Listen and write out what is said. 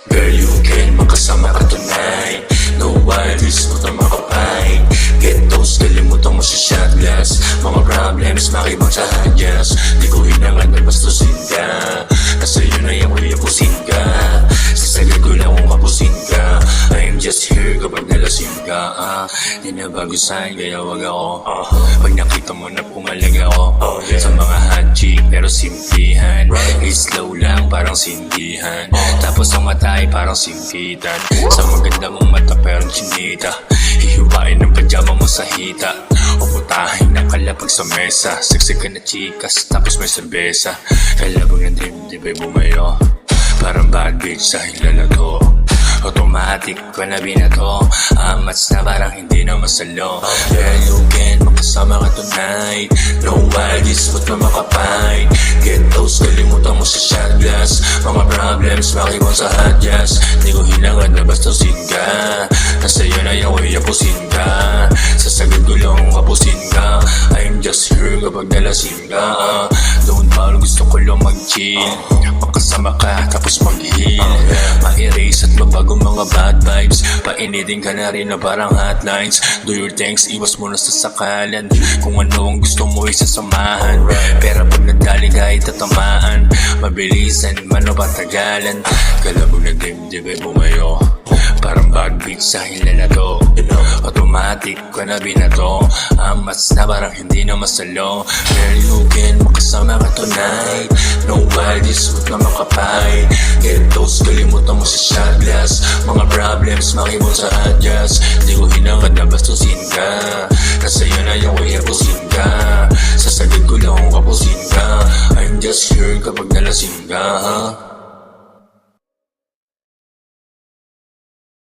Girl, you can makasama ka tonight. No worries, mo na makapay. Get those, kalimutan mo sa shot glass. Mga problems, makibang sa hadyas. Di ko hinangan na bastusin ka. Nasa iyo na yung uyapusin ka. Sasagal ko lang kung kapusin ka. I'm just here kapag nalasing ka. Di na bago sa'yo, kaya wag ako. Pag nakita mo na pumalag ako. Sa mga hot chick, pero simplihan. Slow lang, parang sindihan. Tapos ang mata ay parang simpitan. Sa maganda mong mata, pero chinita. Hihiwain ng pajama mo sa hita. O putahin ng kalapag sa mesa. Sagsag ka na chikas, tapos may sabesa. Kalabang ng dibdib ay bumayo. Parang bad bitch sa hilalato. Automatic ko na binato. Amats na parang hindi na masalo. Girl, you can makasama ka tonight. No worries, ba't na makapay. Get those, kalimutan mo sa shot glass. Mga problems, makibang sa hadyas. Di ko hinangan na bastusin ka. Nasa iyo na yung uyapusin ka. Sasagad ko lang kung kapusin ka. I'm just here kapag nalasing ka. Don't ball, gusto ko lang mag-chill. Makasama ka, tapos mag-heal. Ma-erase at mabago mga bad vibes. Painitin ka na rin na parang hotlines. Do your things, iwas mo na sa sakalan. Kung ano ang gusto mo isasamahan. Pero pag nadali ka ay tatamaan. Mabilisan man o patagalan. Kalabog na dibdib ay bumayo. Parang bad beat sa hilalato. Automatic ko na binato. Amats na parang hindi na masalo. Girl, you can makasama ka tonight. No worries, huwag na makapay. Get those, kalimutan mo sa shot glass. Mga problems, makibong sa hadyas. Di ko hinangad na bastusin ka. Nasa iyo na yung uyapusin ka. Sasagad ko lang kung kapusin ka. I'm just here kapag nalasing ka.